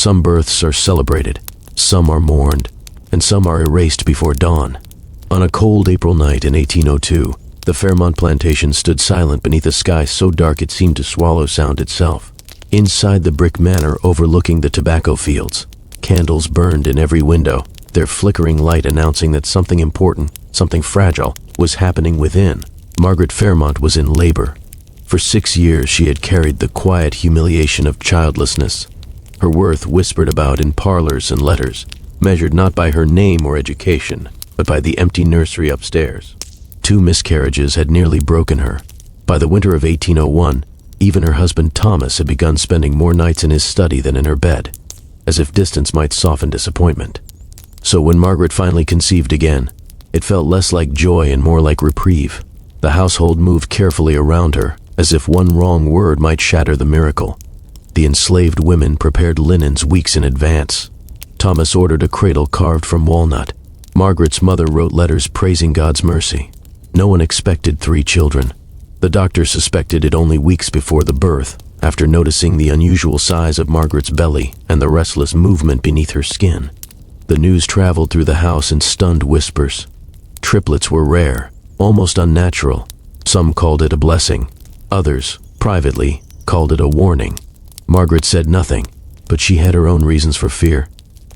Some births are celebrated, some are mourned, and some are erased before dawn. On a cold April night in 1802, the Fairmont Plantation stood silent beneath a sky so dark it seemed to swallow sound itself. Inside the brick manor overlooking the tobacco fields, candles burned in every window, their flickering light announcing that something important, something fragile, was happening within. Margaret Fairmont was in labor. For 6 years she had carried the quiet humiliation of childlessness. Her worth whispered about in parlors and letters, measured not by her name or education, but by the empty nursery upstairs. 2 miscarriages had nearly broken her. By the winter of 1801, even her husband Thomas had begun spending more nights in his study than in her bed, as if distance might soften disappointment. So when Margaret finally conceived again, it felt less like joy and more like reprieve. The household moved carefully around her, as if one wrong word might shatter the miracle. The enslaved women prepared linens weeks in advance. Thomas ordered a cradle carved from walnut. Margaret's mother wrote letters praising God's mercy. No one expected 3 children. The doctor suspected it only weeks before the birth, after noticing the unusual size of Margaret's belly and the restless movement beneath her skin. The news traveled through the house in stunned whispers. Triplets were rare, almost unnatural. Some called it a blessing. Others, privately, called it a warning. Margaret said nothing, but she had her own reasons for fear.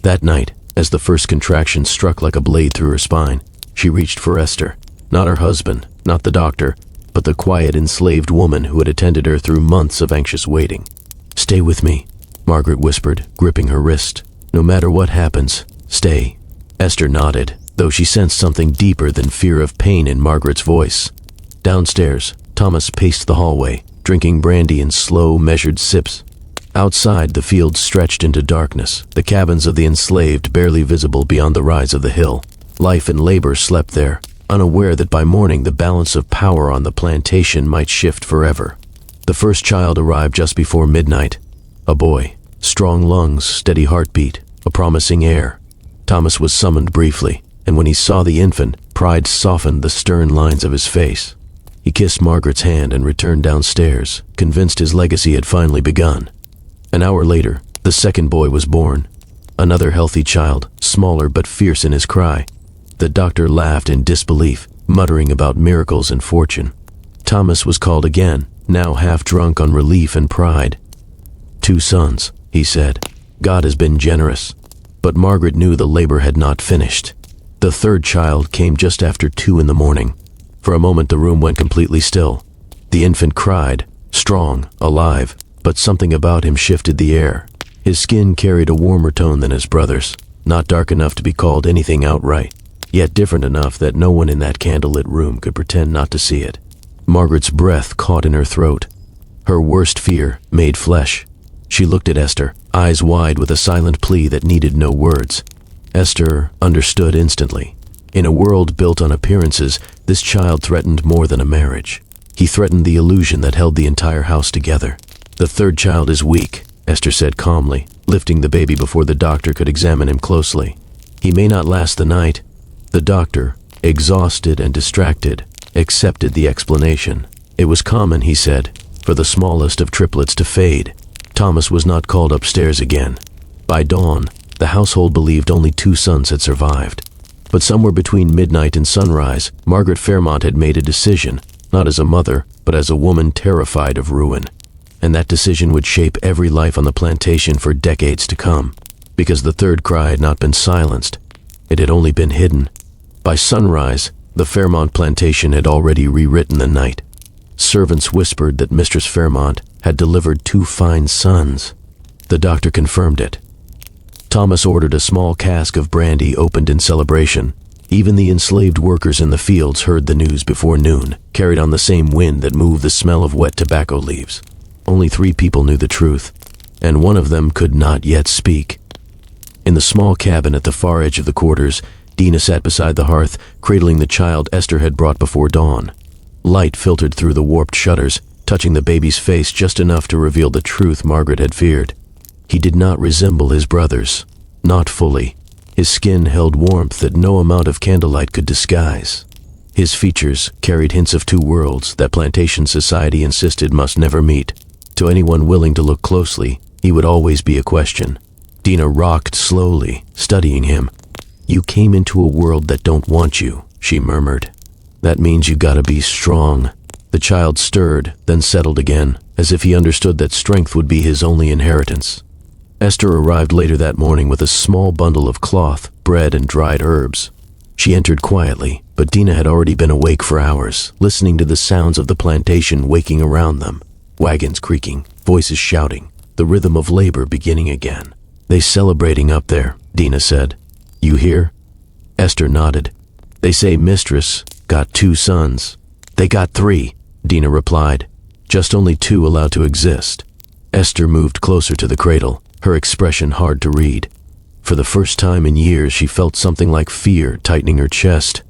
That night, as the first contraction struck like a blade through her spine, she reached for Esther. Not her husband, not the doctor, but the quiet, enslaved woman who had attended her through months of anxious waiting. "Stay with me," Margaret whispered, gripping her wrist. "No matter what happens, stay." Esther nodded, though she sensed something deeper than fear of pain in Margaret's voice. Downstairs, Thomas paced the hallway, drinking brandy in slow, measured sips. Outside, the fields stretched into darkness, the cabins of the enslaved barely visible beyond the rise of the hill. Life and labor slept there, unaware that by morning the balance of power on the plantation might shift forever. The first child arrived just before midnight. A boy, strong lungs, steady heartbeat, a promising heir. Thomas was summoned briefly, and when he saw the infant, pride softened the stern lines of his face. He kissed Margaret's hand and returned downstairs, convinced his legacy had finally begun. An hour later, the second boy was born. Another healthy child, smaller but fierce in his cry. The doctor laughed in disbelief, muttering about miracles and fortune. Thomas was called again, now half drunk on relief and pride. 2 sons, he said. God has been generous. But Margaret knew the labor had not finished. The third child came just after 2 in the morning. For a moment the room went completely still. The infant cried, strong, alive, but something about him shifted the air. His skin carried a warmer tone than his brother's, not dark enough to be called anything outright, yet different enough that no one in that candlelit room could pretend not to see it. Margaret's breath caught in her throat. Her worst fear made flesh. She looked at Esther, eyes wide with a silent plea that needed no words. Esther understood instantly. In a world built on appearances, this child threatened more than a marriage. He threatened the illusion that held the entire house together. "The third child is weak," Esther said calmly, lifting the baby before the doctor could examine him closely. "He may not last the night." The doctor, exhausted and distracted, accepted the explanation. It was common, he said, for the smallest of triplets to fade. Thomas was not called upstairs again. By dawn, the household believed only 2 sons had survived. But somewhere between midnight and sunrise, Margaret Fairmont had made a decision, not as a mother, but as a woman terrified of ruin. And that decision would shape every life on the plantation for decades to come, because the third cry had not been silenced. It had only been hidden. By sunrise, the Fairmont Plantation had already rewritten the night. Servants whispered that Mistress Fairmont had delivered 2 fine sons. The doctor confirmed it. Thomas ordered a small cask of brandy opened in celebration. Even the enslaved workers in the fields heard the news before noon, carried on the same wind that moved the smell of wet tobacco leaves. Only 3 people knew the truth, and one of them could not yet speak. In the small cabin at the far edge of the quarters, Dina sat beside the hearth, cradling the child Esther had brought before dawn. Light filtered through the warped shutters, touching the baby's face just enough to reveal the truth Margaret had feared. He did not resemble his brothers, not fully. His skin held warmth that no amount of candlelight could disguise. His features carried hints of 2 worlds that plantation society insisted must never meet. To anyone willing to look closely, he would always be a question. Dina rocked slowly, studying him. "You came into a world that don't want you," she murmured. "That means you gotta be strong." The child stirred, then settled again, as if he understood that strength would be his only inheritance. Esther arrived later that morning with a small bundle of cloth, bread, and dried herbs. She entered quietly, but Dina had already been awake for hours, listening to the sounds of the plantation waking around them. Wagons creaking, voices shouting, the rhythm of labor beginning again. "They celebrating up there," Dina said. "You hear?" Esther nodded. "They say Mistress got 2 sons. They got 3, Dina replied. "Just only 2 allowed to exist." Esther moved closer to the cradle, her expression hard to read. For the first time in years, she felt something like fear tightening her chest.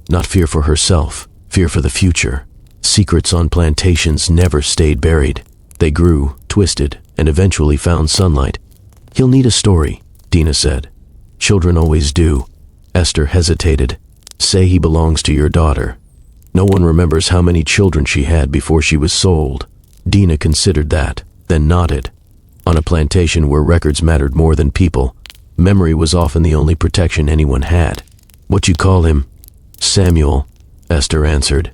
Not fear for herself, fear for the future. Secrets on plantations never stayed buried. They grew, twisted, and eventually found sunlight. "He'll need a story," Dina said. "Children always do." Esther hesitated. "Say he belongs to your daughter." No one remembers how many children she had before she was sold. Dina considered that, then nodded. On a plantation where records mattered more than people, memory was often the only protection anyone had. "What you call him?" "Samuel," Esther answered.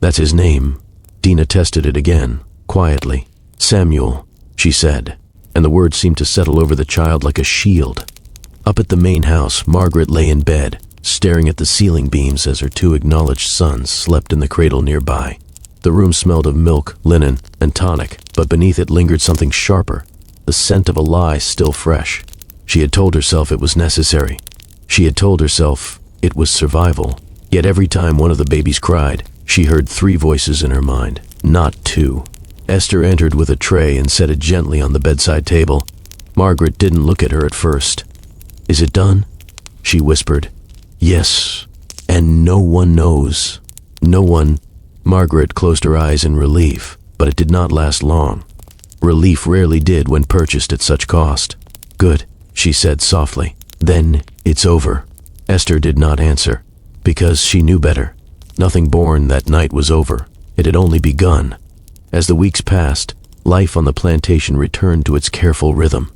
"That's his name." Dina tested it again, quietly. "Samuel," she said, and the words seemed to settle over the child like a shield. Up at the main house, Margaret lay in bed, staring at the ceiling beams as her 2 acknowledged sons slept in the cradle nearby. The room smelled of milk, linen, and tonic, but beneath it lingered something sharper, the scent of a lie still fresh. She had told herself it was necessary. She had told herself it was survival. Yet every time one of the babies cried, she heard 3 voices in her mind, not 2. Esther entered with a tray and set it gently on the bedside table. Margaret didn't look at her at first. "Is it done?" she whispered. "Yes, and no one knows. No one." Margaret closed her eyes in relief, but it did not last long. Relief rarely did when purchased at such cost. "Good," she said softly. "Then it's over." Esther did not answer, because she knew better. Nothing born that night was over. It had only begun. As the weeks passed, life on the plantation returned to its careful rhythm.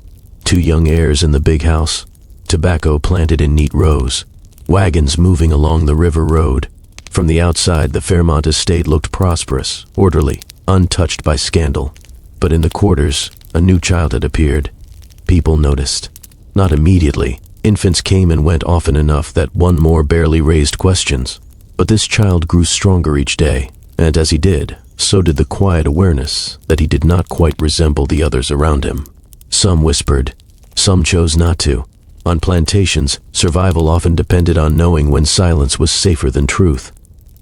2 young heirs in the big house, tobacco planted in neat rows, wagons moving along the river road. From the outside, the Fairmont estate looked prosperous, orderly, untouched by scandal. But in the quarters, a new child had appeared. People noticed. Not immediately. Infants came and went often enough that one more barely raised questions. But this child grew stronger each day, and as he did, so did the quiet awareness that he did not quite resemble the others around him. Some whispered. Some chose not to. On plantations, survival often depended on knowing when silence was safer than truth.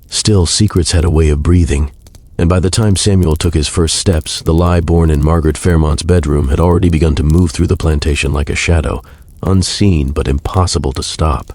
Still, secrets had a way of breathing, and by the time Samuel took his first steps, the lie born in Margaret Fairmont's bedroom had already begun to move through the plantation like a shadow, unseen but impossible to stop.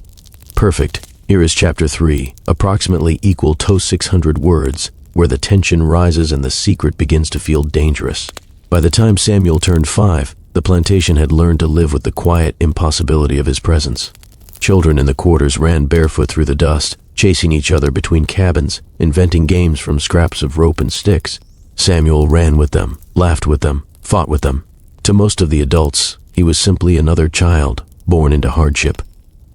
Perfect. Here is Chapter 3, approximately equal to 600 words, where the tension rises and the secret begins to feel dangerous. By the time Samuel turned 5, the plantation had learned to live with the quiet impossibility of his presence. Children in the quarters ran barefoot through the dust, chasing each other between cabins, inventing games from scraps of rope and sticks. Samuel ran with them, laughed with them, fought with them. To most of the adults, he was simply another child, born into hardship.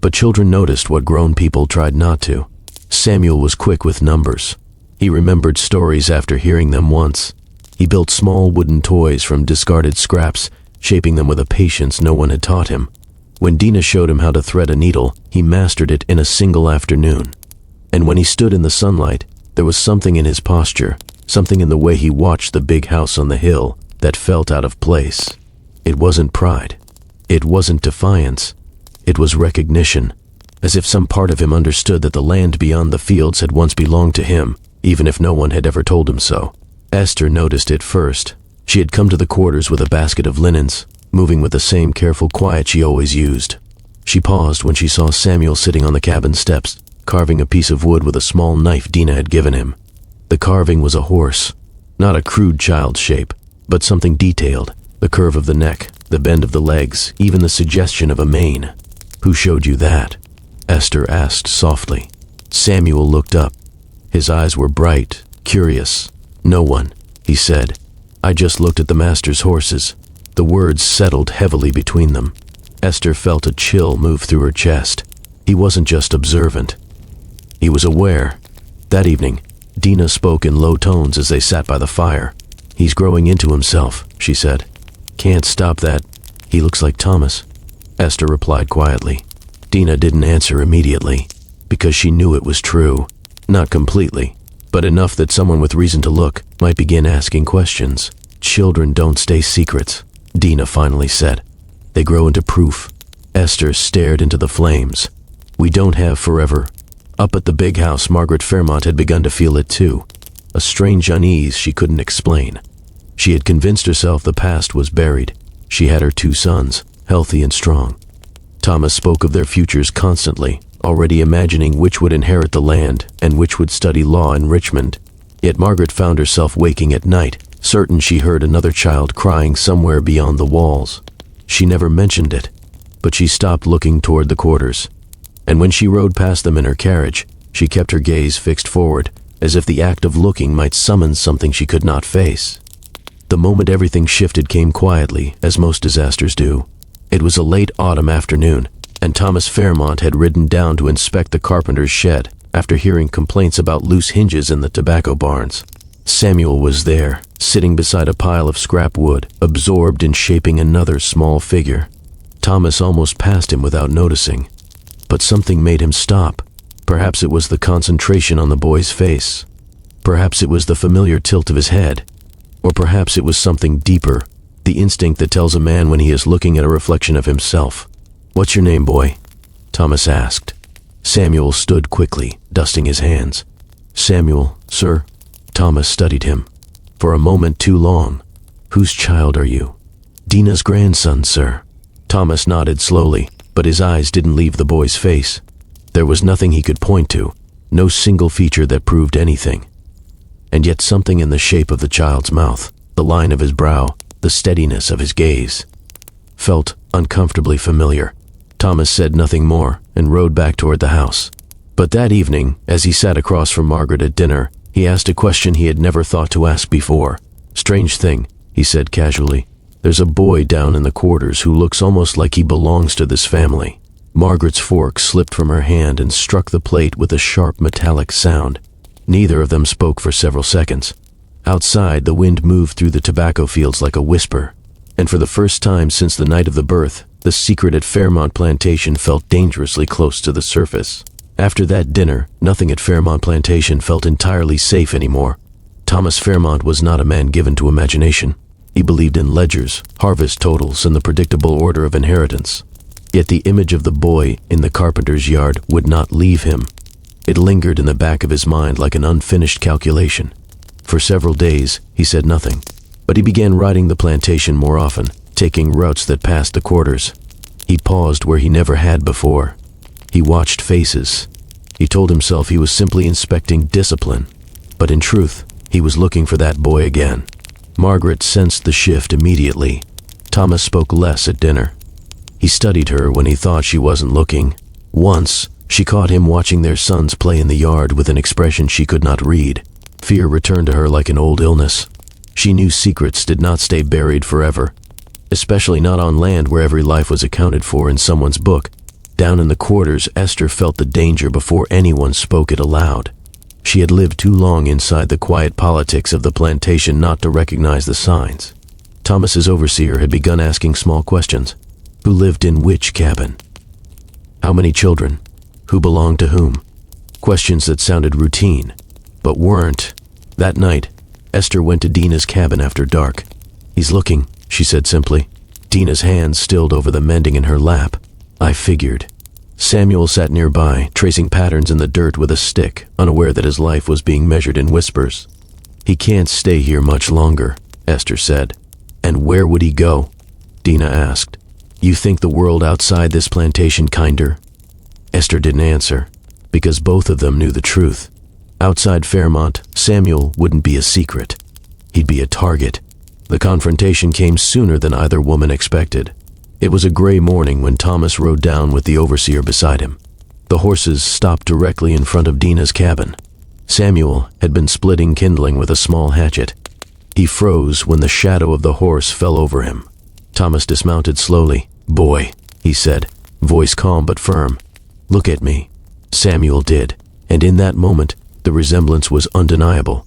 But children noticed what grown people tried not to. Samuel was quick with numbers. He remembered stories after hearing them once. He built small wooden toys from discarded scraps, shaping them with a patience no one had taught him. When Dina showed him how to thread a needle, he mastered it in a single afternoon. And when he stood in the sunlight, there was something in his posture, something in the way he watched the big house on the hill, that felt out of place. It wasn't pride. It wasn't defiance. It was recognition, as if some part of him understood that the land beyond the fields had once belonged to him, even if no one had ever told him so. Esther noticed it first. She had come to the quarters with a basket of linens, moving with the same careful quiet she always used. She paused when she saw Samuel sitting on the cabin steps, carving a piece of wood with a small knife Dina had given him. The carving was a horse, not a crude child's shape, but something detailed, the curve of the neck, the bend of the legs, even the suggestion of a mane. "Who showed you that?" Esther asked softly. Samuel looked up. His eyes were bright, curious. "No one," he said. "I just looked at the master's horses." The words settled heavily between them. Esther felt a chill move through her chest. He wasn't just observant. He was aware. That evening, Dina spoke in low tones as they sat by the fire. "He's growing into himself," she said. "Can't stop that. He looks like Thomas." Esther replied quietly. Dina didn't answer immediately, because she knew it was true. Not completely, but enough that someone with reason to look might begin asking questions. "Children don't stay secrets," Dina finally said. "They grow into proof." Esther stared into the flames. "We don't have forever." Up at the big house, Margaret Fairmont had begun to feel it too. A strange unease she couldn't explain. She had convinced herself the past was buried. She had her 2 sons, healthy and strong. Thomas spoke of their futures constantly, already imagining which would inherit the land and which would study law in Richmond. Yet Margaret found herself waking at night, certain she heard another child crying somewhere beyond the walls. She never mentioned it, but she stopped looking toward the quarters. And when she rode past them in her carriage, she kept her gaze fixed forward, as if the act of looking might summon something she could not face. The moment everything shifted came quietly, as most disasters do. It was a late autumn afternoon, and Thomas Fairmont had ridden down to inspect the carpenter's shed after hearing complaints about loose hinges in the tobacco barns. Samuel was there, sitting beside a pile of scrap wood, absorbed in shaping another small figure. Thomas almost passed him without noticing, but something made him stop. Perhaps it was the concentration on the boy's face. Perhaps it was the familiar tilt of his head. Or perhaps it was something deeper, the instinct that tells a man when he is looking at a reflection of himself. "What's your name, boy?" Thomas asked. Samuel stood quickly, dusting his hands. "Samuel, sir." Thomas studied him. For a moment too long. "Whose child are you?" "Dina's grandson, sir." Thomas nodded slowly, but his eyes didn't leave the boy's face. There was nothing he could point to, no single feature that proved anything. And yet something in the shape of the child's mouth, the line of his brow, the steadiness of his gaze, felt uncomfortably familiar. Thomas said nothing more and rode back toward the house. But that evening, as he sat across from Margaret at dinner, he asked a question he had never thought to ask before. "Strange thing," he said casually. "There's a boy down in the quarters who looks almost like he belongs to this family." Margaret's fork slipped from her hand and struck the plate with a sharp metallic sound. Neither of them spoke for several seconds. Outside, the wind moved through the tobacco fields like a whisper, and for the first time since the night of the birth, the secret at Fairmont Plantation felt dangerously close to the surface. After that dinner, nothing at Fairmont Plantation felt entirely safe anymore. Thomas Fairmont was not a man given to imagination. He believed in ledgers, harvest totals, and the predictable order of inheritance. Yet the image of the boy in the carpenter's yard would not leave him. It lingered in the back of his mind like an unfinished calculation. For several days, he said nothing, but he began riding the plantation more often, taking routes that passed the quarters. He paused where he never had before. He watched faces. He told himself he was simply inspecting discipline, but in truth, he was looking for that boy again. Margaret sensed the shift immediately. Thomas spoke less at dinner. He studied her when he thought she wasn't looking. Once, she caught him watching their sons play in the yard with an expression she could not read. Fear returned to her like an old illness. She knew secrets did not stay buried forever, especially not on land where every life was accounted for in someone's book. Down in the quarters, Esther felt the danger before anyone spoke it aloud. She had lived too long inside the quiet politics of the plantation not to recognize the signs. Thomas's overseer had begun asking small questions. Who lived in which cabin? How many children? Who belonged to whom? Questions that sounded routine, but weren't. That night, Esther went to Dina's cabin after dark. "He's looking," she said simply. Dina's hands stilled over the mending in her lap. "I figured." Samuel sat nearby, tracing patterns in the dirt with a stick, unaware that his life was being measured in whispers. "He can't stay here much longer," Esther said. "And where would he go?" Dina asked. "You think the world outside this plantation kinder?" Esther didn't answer, because both of them knew the truth. Outside Fairmont, Samuel wouldn't be a secret. He'd be a target. The confrontation came sooner than either woman expected. It was a gray morning when Thomas rode down with the overseer beside him. The horses stopped directly in front of Dina's cabin. Samuel had been splitting kindling with a small hatchet. He froze when the shadow of the horse fell over him. Thomas dismounted slowly. "Boy," he said, voice calm but firm. "Look at me." Samuel did, and in that moment, the resemblance was undeniable.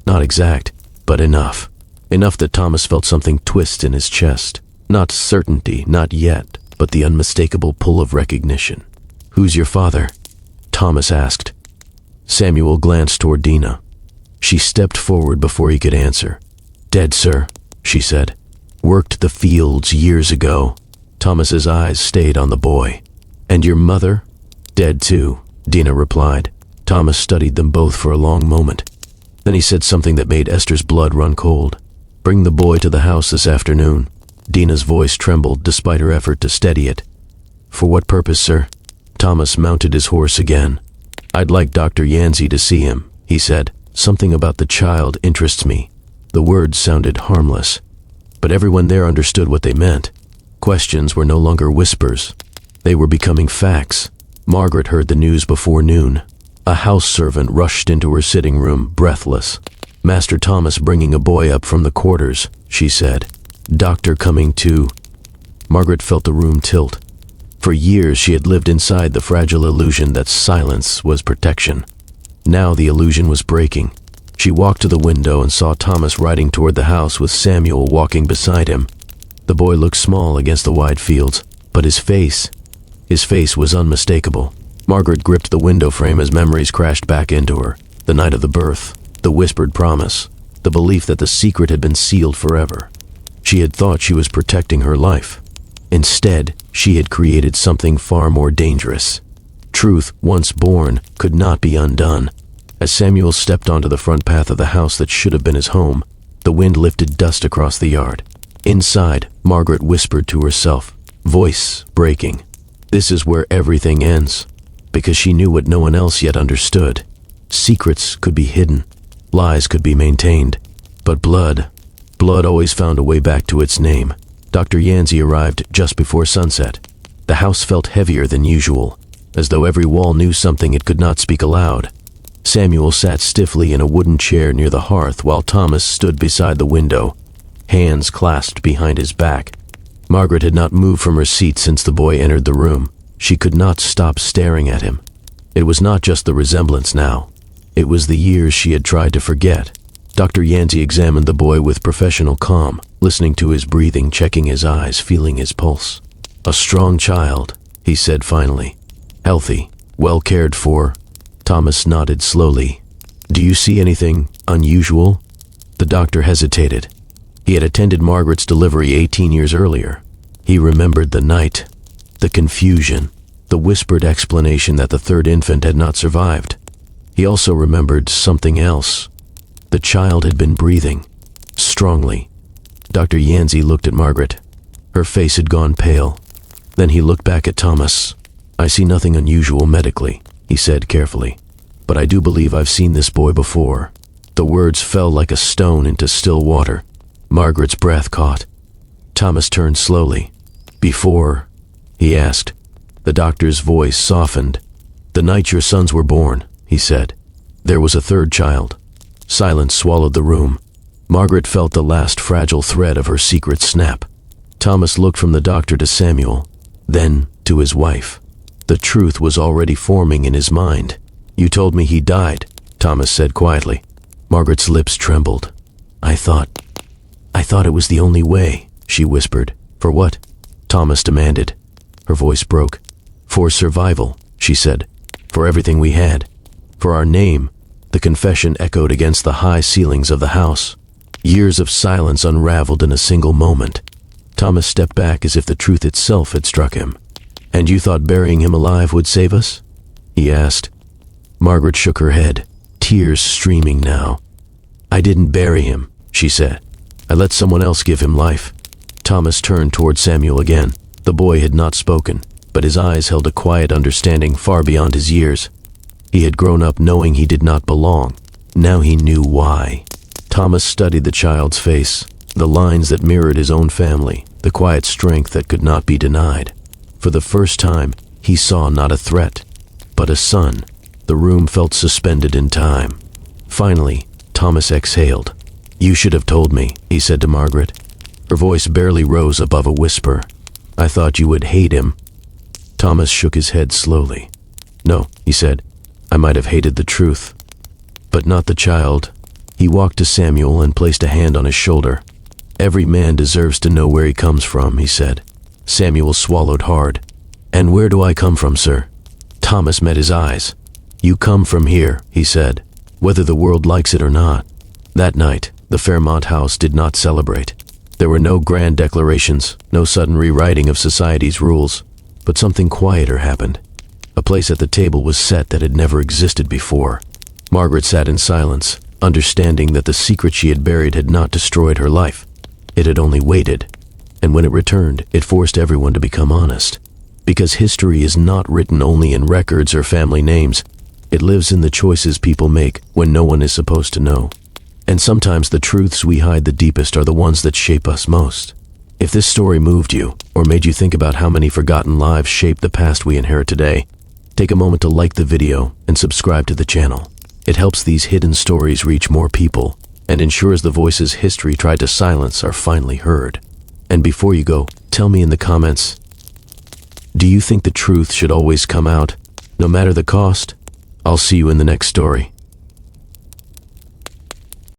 Not exact, but enough. Enough that Thomas felt something twist in his chest. Not certainty, not yet, but the unmistakable pull of recognition. "Who's your father?" Thomas asked. Samuel glanced toward Dina. She stepped forward before he could answer. "Dead, sir," she said. "Worked the fields years ago." Thomas's eyes stayed on the boy. "And your mother?" "Dead too," Dina replied. Thomas studied them both for a long moment. Then he said something that made Esther's blood run cold. "Bring the boy to the house this afternoon." Dina's voice trembled despite her effort to steady it. "For what purpose, sir?" Thomas mounted his horse again. "I'd like Dr. Yancey to see him," he said. "Something about the child interests me." The words sounded harmless, but everyone there understood what they meant. Questions were no longer whispers. They were becoming facts. Margaret heard the news before noon. A house servant rushed into her sitting room, breathless. "Master Thomas bringing a boy up from the quarters," she said. "Doctor coming too." Margaret felt the room tilt. For years she had lived inside the fragile illusion that silence was protection. Now the illusion was breaking. She walked to the window and saw Thomas riding toward the house with Samuel walking beside him. The boy looked small against the wide fields, but his face was unmistakable. Margaret gripped the window frame as memories crashed back into her. The night of the birth, the whispered promise, the belief that the secret had been sealed forever. She had thought she was protecting her life. Instead, she had created something far more dangerous. Truth, once born, could not be undone. As Samuel stepped onto the front path of the house that should have been his home, the wind lifted dust across the yard. Inside, Margaret whispered to herself, voice breaking. "This is where everything ends," because she knew what no one else yet understood. Secrets could be hidden, lies could be maintained, but blood always found a way back to its name. Dr. Yancey arrived just before sunset. The house felt heavier than usual, as though every wall knew something it could not speak aloud. Samuel sat stiffly in a wooden chair near the hearth while Thomas stood beside the window, hands clasped behind his back. Margaret had not moved from her seat since the boy entered the room. She could not stop staring at him. It was not just the resemblance now. It was the years she had tried to forget. Dr. Yancey examined the boy with professional calm, listening to his breathing, checking his eyes, feeling his pulse. "A strong child," he said finally. "Healthy, well cared for." Thomas nodded slowly. "Do you see anything unusual?" The doctor hesitated. He had attended Margaret's delivery 18 years earlier. He remembered the night, the confusion, the whispered explanation that the third infant had not survived. He also remembered something else. The child had been breathing, strongly. Dr. Yancey looked at Margaret. Her face had gone pale. Then he looked back at Thomas. "I see nothing unusual medically," he said carefully, "but I do believe I've seen this boy before." The words fell like a stone into still water. Margaret's breath caught. Thomas turned slowly. "Before?" he asked. The doctor's voice softened. "The night your sons were born," he said. "There was a third child." Silence swallowed the room. Margaret felt the last fragile thread of her secret snap. Thomas looked from the doctor to Samuel, then to his wife. The truth was already forming in his mind. "You told me he died," Thomas said quietly. Margaret's lips trembled. I thought it was the only way," she whispered. "For what?" Thomas demanded. Her voice broke. "For survival," she said. "For everything we had. For our name." The confession echoed against the high ceilings of the house. Years of silence unraveled in a single moment. Thomas stepped back as if the truth itself had struck him. "And you thought burying him alive would save us?" he asked. Margaret shook her head, tears streaming now. "I didn't bury him," she said. "I let someone else give him life." Thomas turned toward Samuel again. The boy had not spoken, but his eyes held a quiet understanding far beyond his years. He had grown up knowing he did not belong. Now he knew why. Thomas studied the child's face, the lines that mirrored his own family, the quiet strength that could not be denied. For the first time, he saw not a threat, but a son. The room felt suspended in time. Finally, Thomas exhaled. "You should have told me," he said to Margaret. Her voice barely rose above a whisper. I thought you would hate him." Thomas shook his head slowly. "No," he said. "I might have hated the truth, but not the child." He walked to Samuel and placed a hand on his shoulder. "Every man deserves to know where he comes from," he said. Samuel swallowed hard. "And where do I come from, sir?" Thomas met his eyes. "You come from here," he said, "whether the world likes it or not." That night, the Fairmont house did not celebrate. There were no grand declarations, no sudden rewriting of society's rules, but something quieter happened. A place at the table was set that had never existed before. Margaret sat in silence, understanding that the secret she had buried had not destroyed her life. It had only waited, and when it returned, it forced everyone to become honest. Because history is not written only in records or family names. It lives in the choices people make when no one is supposed to know. And sometimes the truths we hide the deepest are the ones that shape us most. If this story moved you, or made you think about how many forgotten lives shape the past we inherit today, take a moment to like the video and subscribe to the channel. It helps these hidden stories reach more people and ensures the voices history tried to silence are finally heard. And before you go, tell me in the comments, do you think the truth should always come out, no matter the cost? I'll see you in the next story.